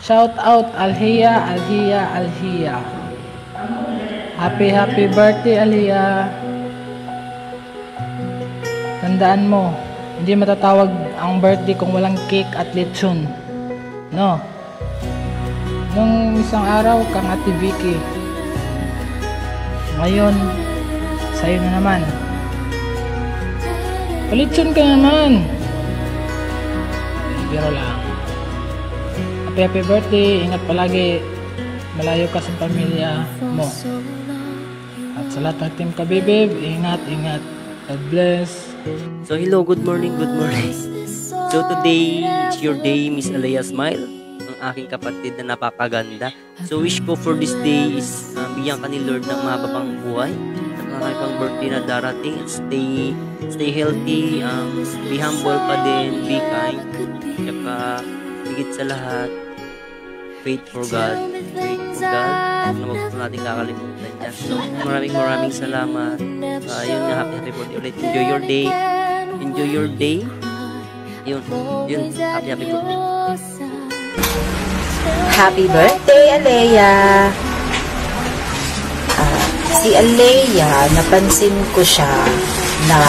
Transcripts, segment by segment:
Shout out Alhia, Alhia, Alhia. Happy birthday, Alhia. Tandaan mo, hindi matatawag ang birthday kung walang cake at lechon. No? Nung isang araw kang Ate Vicky. Ngayon, sa'yo na naman. Palitsyon ka naman. Biro lang. Happy birthday. Ingat palagi. Malayo ka sa pamilya mo. At sa lahat ng team Kabibib, ingat. God bless. So hello, good morning. So today is your day, Miss Alea Smile, ang aking kapatid na napakaganda. So wish ko for this day is bigyan ka ni Lord ng mahabang buhay at ang aking birthday na darating. Stay healthy, be humble pa din, be kind, saka higit sa lahat, faith for God, na wag po natin kakalimutan dyan. So maraming salamat. Yun nga, happy birthday ulit. Enjoy your day. Yun, happy birthday. Happy birthday, Alea. Si Alea, napansin ko siya na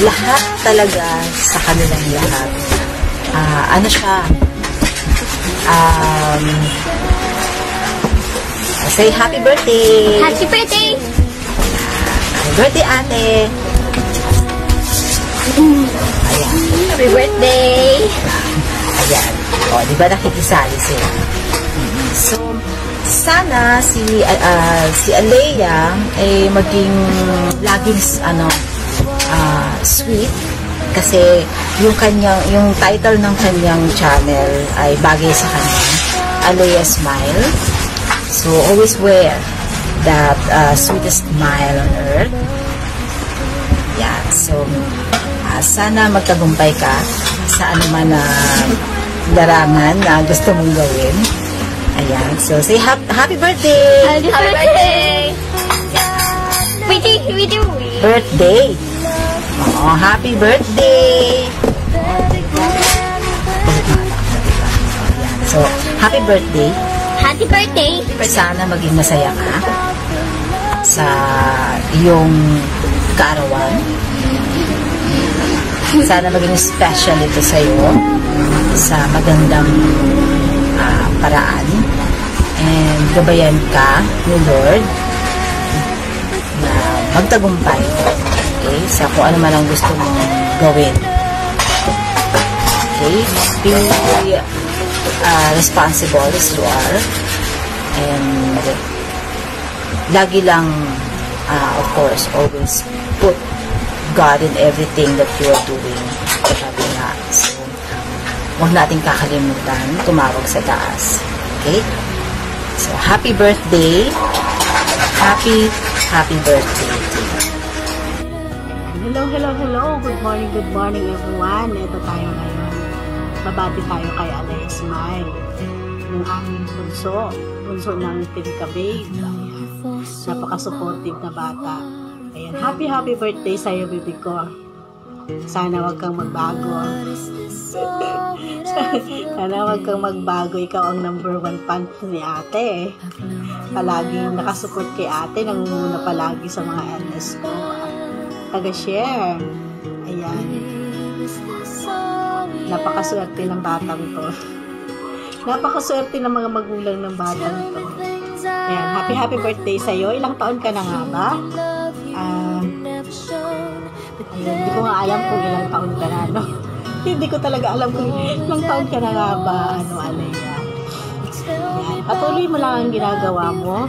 lahat talaga sa kanilang lahat. Ano siya? Say happy birthday! Happy birthday! Happy birthday, ate! Ayan. Happy birthday! Ayan. O, di ba nakikisali sila? So, sana si Alea ay maging laging sweet kasi yung title ng kanyang channel ay bagay sa kanya, Alea Smile. So, always wear that sweetest smile on earth. Yeah. So, sana magtagumpay ka sa anuman na larangan na gusto mong gawin. Ayan. So, say happy birthday! Happy birthday! Birthday! Oh, happy birthday! So, happy birthday! Happy birthday! Sana maging masaya ka sa iyong kaarawan. Sana maging special ito sa iyo sa magandang paraan. And gabayan ka ni Lord na magtagumpay, okay, sa kung ano man ang gusto mong gawin. Okay? Be responsible as you are. And lagi lang, of course, always put God in everything that you are doing. Sabi nga. So, huwag natin kakalimutan tumawag sa taas. Okay? So, happy birthday. Happy birthday to you. Hello. Good morning everyone. Ito tayo ngayon. Babati tayo kay Alea Smile. Yung aming bunso ng Team Ka-Babe. Napaka-supportive na bata. Ayan, happy birthday sa'yo, baby ko. Sana wag kang magbago. Sana wag kang magbago. Ikaw ang number 1 fan ni ate. Palaging nakasupport kay ate. Nangunguna palagi sa mga LS ko. Taga-share. Ayan. Napakaswerte ng batang to. Napakaswerte ng mga magulang ng batang to. Ayan. Happy birthday sa'yo. Ilang taon ka na nga ba? Hindi ko nga alam kung ilang taon ka na, no? Hindi ko talaga alam kung ilang taon ka na nga ba, Alea. Yan. Patuloy mo lang ang ginagawa mo.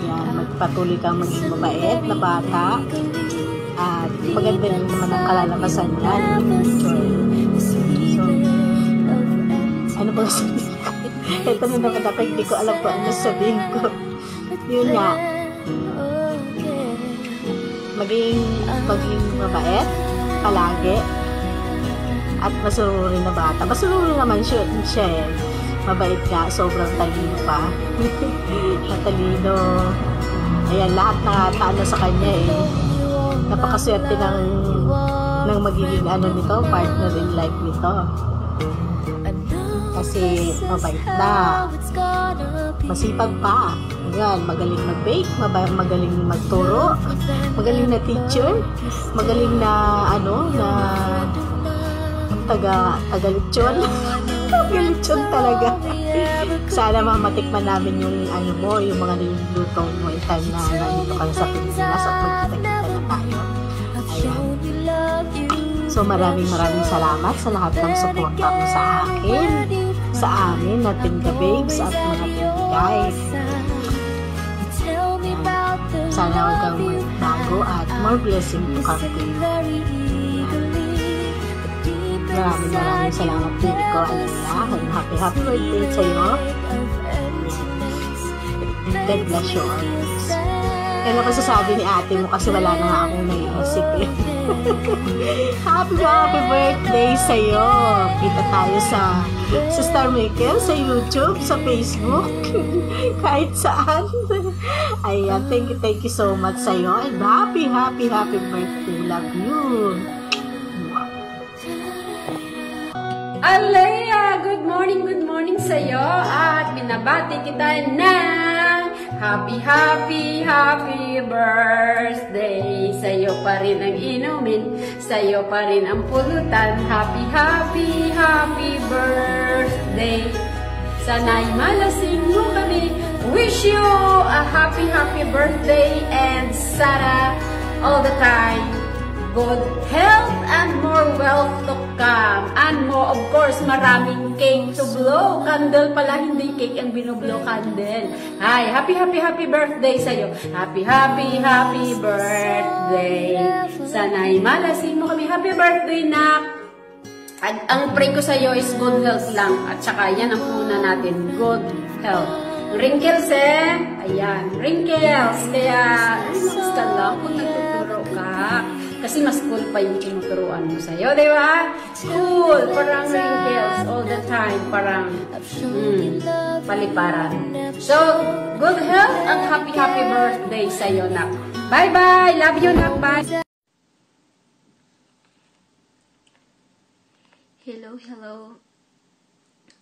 Yan. Magpatuloy kang maging mabait na bata. At maganda rin naman ang kalalabasan yan. So, ano ba sabihin ko? Ito na naman ako, hindi ko alam kung ano sabihin ko. Yun nga. Maging mabait palagi at masunurin na bata. Masunurin naman siya eh. Mabait nga, sobrang talino pa. Matalino. Ayan, lahat na talo sa kanya eh. Napakaswerte ng magiging nito, partner in life nito. Kasi mabait na. Masipag pa. Yan, magaling mag-bake, magaling magturo, magaling na teacher, magaling na taga-lechon. Taga-lechon talaga. Sana matikman namin yung yung mga niluluto mo in time na nandito ka sa Pilipinas at magkita-kita na tayo. Ayan. So maraming salamat sa lahat ng suporta mo sa akin, sa amin, na Tinga Babes at mga Tingay. Sana huwag kang magbago at more blessing to come to you. Maraming salamat din ko, Alea. Happy birthday sa'yo. God bless you always. Yan ang masasabi ni ate mo kasi wala na nga akong naiisip eh. Happy birthday sa'yo. Kita tayo sa Star Maker, sa YouTube, sa Facebook, kahit saan. Ayan, thank you so much sa'yo. And happy birthday. Love you. Alea, good morning sa'yo. At binabati kita ng happy birthday. Sa'yo pa rin ang inumin, sa'yo pa rin ang pulutan. Happy birthday. Sana'y malasing mo kami. Wish you a happy birthday and sana all the time good health and more wealth to come. And more, of course, maraming cake to blow. Candle pala, hindi cake ang binublow, candle. Hi, happy birthday sa'yo. Happy birthday. Sana'y malasing mo kami. Happy birthday, nak. Ang pray ko sa'yo is good health lang. At saka yan ang una natin, good health. Wrinkles ayan, wrinkles. Kaya, relax ka lang kung nagtuturo ka. Kasi mas cool pa yung tinuturuan mo sa'yo, di ba? Cool, parang wrinkles all the time, parang paliparan. So, good health and happy birthday sa'yo, nak. Bye-bye! Love you, nak. Bye! Hello,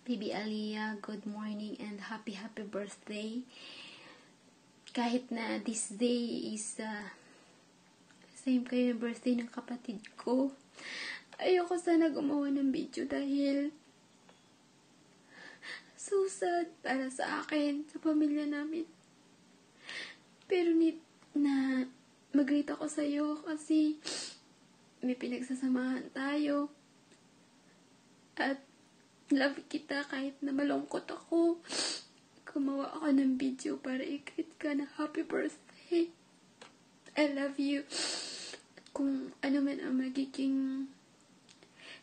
Baby Alea, good morning and happy birthday. Kahit na this day is same kayo ng birthday ng kapatid ko, ayoko sana gumawa ng video dahil so sad para sa akin, sa pamilya namin. Pero na mag-greet ako sa'yo kasi may pinagsasamahan tayo. At love kita kahit na malungkot ako. Gumawa ako ng video para i-greet ka na happy birthday. I love you. Kung ano man ang magiging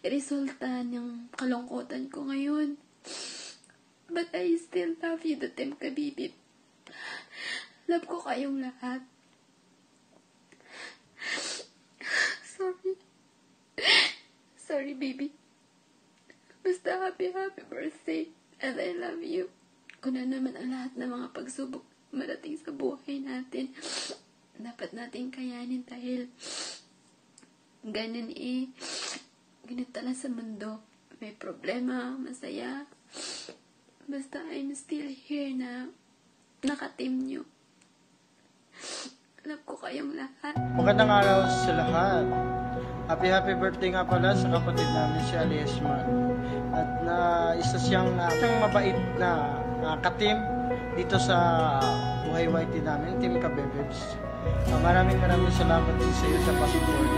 resulta ng kalungkutan ko ngayon. But I still love you, the Tinga Baby. Love ko kayong lahat. Sorry, baby. Basta happy birthday. And I love you. Kung ano naman ang lahat ng mga pagsubok marating sa buhay natin, dapat natin kayanin dahil ganun ganito lang sa mundo. may problema, masaya. Basta I'm still here na naka-team nyo. Love ko kayong lahat. Magandang araw sa lahat. Happy birthday nga pala sa kapatid namin si Alias Mal. At isa siyang mabait na ka-team dito sa Buhay YT namin, Team Kabebebs. Maraming salamat din sa iyo sa pag-support.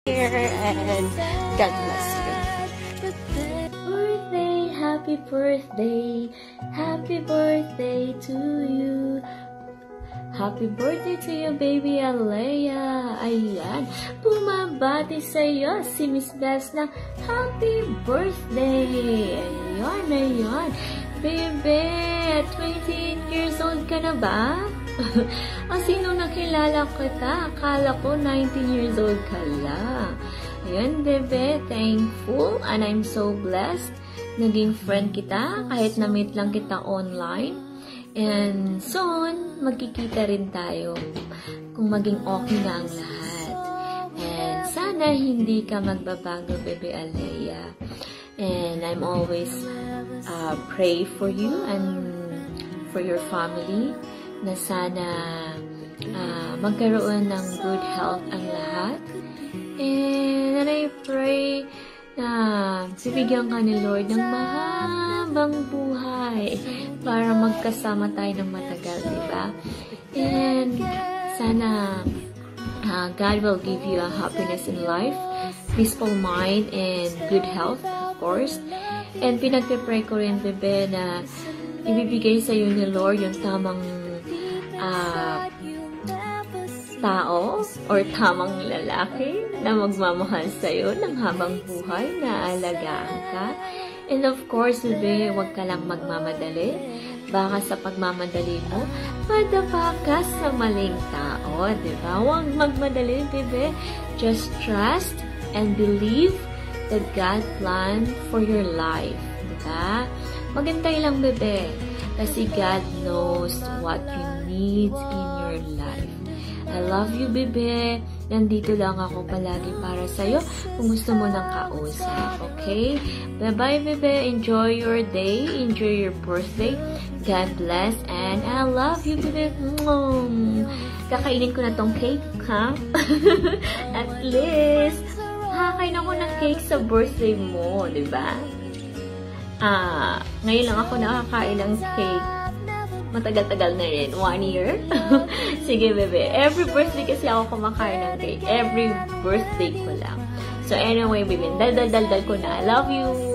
And God bless you. Happy birthday to you. Happy birthday to you, baby Alea. Ayan, bumabati sa'yo si Miss Bess na happy birthday. Ayan. Bebe, 28 years old ka na ba? Sino nakilala kita? Akala ko 19 years old ka lang. Ayan, bebe, thankful and I'm so blessed. Naging friend kita kahit na-meet lang kita online. And soon, magkikita rin tayo kung maging okay na ang lahat. And sana hindi ka magbabago, bebe Alea. And I'm always pray for you and for your family na sana magkaroon ng good health ang lahat. And I pray na bibigyan ka ni Lord ng mahabang buhay para magkasama tayo ng matagal, diba? And sana God will give you a happiness in life, peaceful mind, and good health, of course. And pinagpipray ko rin, bebe, na ibibigay sa iyo ni Lord yung tamang tao or tamang lalaki na magmamahal sa'yo ng habang buhay na alagaan ka. And of course, bebe, huwag ka lang magmamadali. Baka sa pagmamadali mo, madapa ka sa maling tao, diba? Huwag magmadali, bebe. Just trust and believe that God planned for your life, diba? Maghintay lang, bebe. Kasi God knows what you need in your life. I love you, bebe. Nandito lang ako palagi para sa'yo kung gusto mo ng kausap, okay? Bye-bye, bebe. Enjoy your day. Enjoy your birthday. God bless and I love you, bebe. Kakainin ko na tong cake, ha? At least, kakain ako ng cake sa birthday mo, di ba? Ngayon lang ako nakakain ng cake. Matagal-tagal na rin. 1 year. Sige, bebe. Every birthday kasi ako kumakain ng cake. Every birthday ko lang. So, anyway, bebe. Dal ko na. I love you.